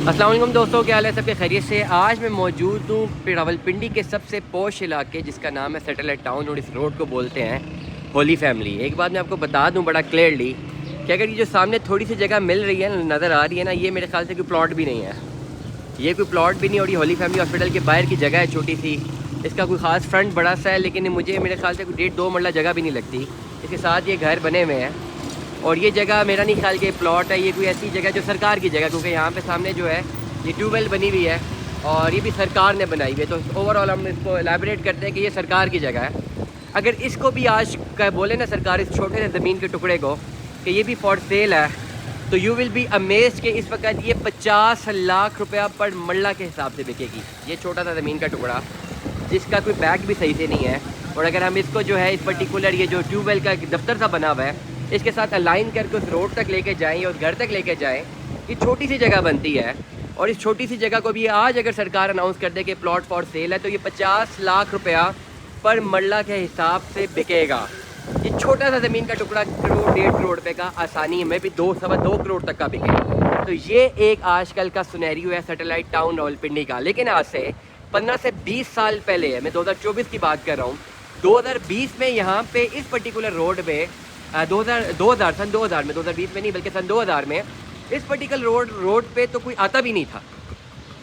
السلام علیکم دوستوں، کیا حال ہے؟ سب کے خیریت سے؟ آج میں موجود ہوں راولپنڈی کے سب سے پوش علاقے جس کا نام ہے سیٹلائٹ ٹاؤن، اور اس روڈ کو بولتے ہیں ہولی فیملی۔ ایک بات میں آپ کو بتا دوں بڑا کلیئرلی کہ اگر یہ جو سامنے تھوڑی سی جگہ مل رہی ہے نظر آ رہی ہے نا، یہ میرے خیال سے کوئی پلاٹ بھی نہیں ہے، یہ کوئی پلاٹ بھی نہیں، اور یہ ہولی فیملی ہاسپٹل کے باہر کی جگہ ہے چھوٹی سی۔ اس کا کوئی خاص فرنٹ بڑا سا ہے، لیکن مجھے میرے خیال سے کوئی 1.5-2 مرلہ جگہ بھی نہیں لگتی۔ اس کے ساتھ یہ گھر بنے ہوئے ہیں، اور یہ جگہ میرا نہیں خیال کہ پلاٹ ہے، یہ کوئی ایسی جگہ جو سرکار کی جگہ، کیونکہ یہاں پہ سامنے جو ہے یہ ٹیوب ویل بنی ہوئی ہے اور یہ بھی سرکار نے بنائی ہوئی ہے۔ تو اوور آل ہم اس کو الیبوریٹ کرتے ہیں کہ یہ سرکار کی جگہ ہے۔ اگر اس کو بھی آج بولے نا سرکار اس چھوٹے سے زمین کے ٹکڑے کو کہ یہ بھی فار سیل ہے، تو یو ول بی امیزڈ کہ اس وقت یہ 50 لاکھ روپیہ پر مرلہ کے حساب سے بکے گی۔ یہ چھوٹا سا زمین کا ٹکڑا جس کا کوئی بیک بھی صحیح سے نہیں ہے، اور اگر ہم اس کو جو ہے اس پرٹیکولر یہ جو ٹیوب ویل کا ایک دفتر سا بنا ہوا ہے اس کے ساتھ الائن کر کے اس روڈ تک لے کے جائیں یا اس گھر تک لے کے جائیں، یہ چھوٹی سی جگہ بنتی ہے۔ اور اس چھوٹی سی جگہ کو بھی آج اگر سرکار اناؤنس کر دے کہ پلاٹ فار سیل ہے، تو یہ 50 لاکھ روپیہ پر مرلہ کے حساب سے بکے گا۔ یہ چھوٹا سا زمین کا ٹکڑا 1.5 کروڑ روپے کا آسانی میں بھی 2-2.25 کروڑ تک کا بکے۔ تو یہ ایک آج کل کا سنیریو ہے سیٹلائٹ ٹاؤن راولپنڈی کا۔ لیکن آج سے 15 سے 20 سال پہلے ہے، میں 2024 کی بات کر رہا ہوں، 2020 میں یہاں پہ اس پرٹیکولر روڈ میں سن 2000 میں 2020 میں نہیں بلکہ سن 2000 میں اس پرٹیکولر روڈ پہ تو کوئی آتا بھی نہیں تھا۔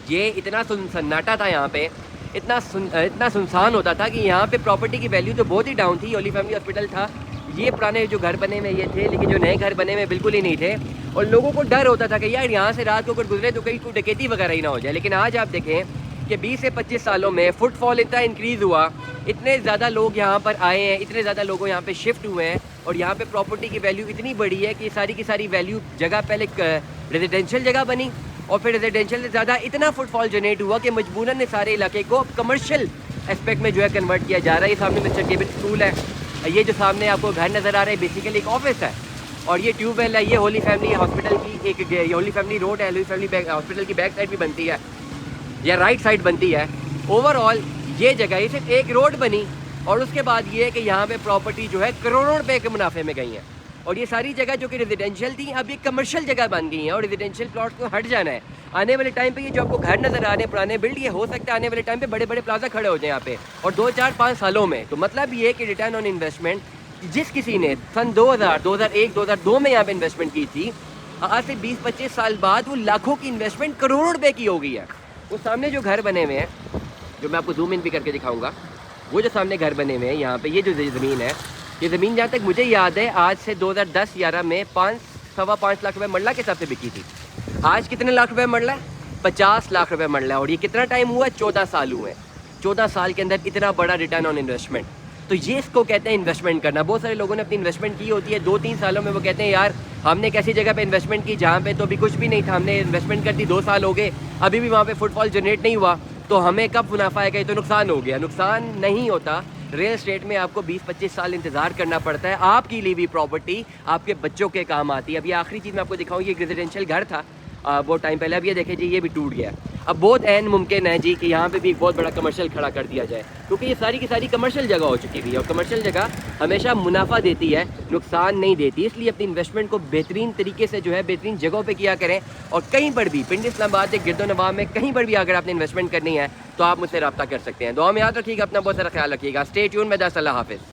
یہ اتنا سناٹا تھا یہاں پہ، اتنا سنسان ہوتا تھا کہ یہاں پہ پراپرٹی کی ویلیو تو بہت ہی ڈاؤن تھی۔ ہولی فیملی ہاسپٹل تھا، یہ پرانے جو گھر بنے ہوئے یہ تھے، لیکن جو نئے گھر بنے ہوئے بالکل ہی نہیں تھے، اور لوگوں کو ڈر ہوتا تھا کہ یار یہاں سے رات کو اگر گزرے تو کہیں کوئی ڈکیتی وغیرہ ہی نہ ہو جائے۔ لیکن آج آپ دیکھیں کہ 20 سے 25 سالوں میں فٹ فال اتنا انکریز ہوا، اتنے زیادہ لوگ یہاں پر آئے ہیں، اتنے زیادہ لوگوں یہاں پہ شفٹ ہوئے ہیں، اور یہاں پہ پراپرٹی کی ویلیو اتنی بڑی ہے کہ ساری کی ساری ویلیو جگہ پہلے ریزیڈینشیل جگہ بنی، اور پھر ریزیڈینشیل سے زیادہ اتنا فٹ فال جنریٹ ہوا کہ مجبوراً نے سارے علاقے کو کمرشل اسپیکٹ میں جو ہے کنورٹ کیا جا رہا ہے۔ یہ سامنے مسٹر ڈیوڈ اسکول ہے، یہ جو سامنے آپ کو گھر نظر آ رہا ہے بیسیکلی ایک آفس ہے، اور یہ ٹیوب ویل ہے۔ یہ ہولی فیملی ہاسپٹل کی ایک ہولی فیملی روڈ ہے، ہولی فیملی ہاسپٹل کی بیک سائڈ بھی بنتی ہے یا رائٹ سائڈ بنتی ہے۔ اوور آل یہ جگہ یہ صرف ایک روڈ بنی، اور اس کے بعد یہ ہے کہ یہاں پہ پراپرٹی جو ہے کروڑوں روپے کے منافع میں گئی ہیں، اور یہ ساری جگہ جو کہ ریزیڈینشیل تھی اب یہ کمرشل جگہ بن گئی ہیں، اور ریزیڈینشیل پلاٹ کو ہٹ جانا ہے۔ آنے والے ٹائم پہ یہ جو آپ کو گھر نظر آ رہے ہیں پرانے بلڈ، یہ ہو سکتا ہے آنے والے ٹائم پہ بڑے بڑے پلازا کھڑے ہو جائیں یہاں پہ، اور 2-4-5 سالوں میں۔ تو مطلب یہ کہ ریٹرن آن انویسٹمنٹ جس کسی نے سن 2000 2001 2002 میں یہاں پہ انویسٹمنٹ کی تھی، آج سے 20-25 سال بعد وہ لاکھوں کی انویسٹمنٹ کروڑوں روپے کی ہو گئی ہے۔ وہ سامنے جو گھر بنے ہوئے ہیں، جو میں آپ کو زوم ان بھی کر کے دکھاؤں گا، وہ جو سامنے گھر بنے ہوئے ہیں یہاں پہ، یہ جو زمین ہے، یہ زمین جہاں تک مجھے یاد ہے آج سے 2010-11 میں 5-5.25 لاکھ روپے مرلہ کے حساب سے بکی تھی۔ آج کتنے لاکھ روپے مرلہ ہے؟ 50 لاکھ روپے مرلہ ہے، اور یہ کتنا ٹائم ہوا ہے؟ 14 سال ہوئے ہیں۔ 14 سال کے اندر اتنا بڑا ریٹرن آن انویسٹمنٹ، تو یہ اس کو کہتے ہیں انویسٹمنٹ کرنا۔ بہت سارے لوگوں نے اپنی انویسٹمنٹ کی ہوتی ہے 2-3 سالوں میں، وہ کہتے ہیں یار ہم نے ایسی جگہ پہ انویسٹمنٹ کی جہاں پہ تو ابھی کچھ بھی نہیں تھا، ہم نے انویسٹمنٹ کر دی 2 سال ہو گئے، ابھی بھی وہاں پہ فٹ فال جنریٹ نہیں ہوا، تو ہمیں کب منافع ہے؟ کہ یہ تو نقصان ہو گیا۔ نقصان نہیں ہوتا، ریل اسٹیٹ میں آپ کو 20-25 سال انتظار کرنا پڑتا ہے، آپ کی لی ہوئی پراپرٹی آپ کے بچوں کے کام آتی ہے۔ اب یہ آخری چیز میں آپ کو دکھاؤں، یہ ایک ریزیڈینشیل گھر تھا بہت ٹائم پہلے، اب یہ دیکھیں جی یہ بھی ٹوٹ گیا۔ اب بہت عین ممکن ہے جی کہ یہاں پہ بھی ایک بہت بڑا کمرشل کھڑا کر دیا جائے، کیونکہ یہ ساری کی ساری کمرشل جگہ ہو چکی ہوئی ہے، اور کمرشل جگہ ہمیشہ منافع دیتی ہے، نقصان نہیں دیتی۔ اس لیے اپنی انویسٹمنٹ کو بہترین طریقے سے جو ہے بہترین جگہوں پہ کیا کریں، اور کہیں پر بھی پنڈی اسلام آباد کے گرد و نواح میں کہیں پر بھی اگر آپ نے انویسٹمنٹ کرنی ہے تو آپ مجھ سے رابطہ کر سکتے ہیں۔ دعا میں یاد رکھیے گا، اپنا بہت سارا خیال رکھیے گا۔ اسٹے ٹیون، میں اللہ حافظ۔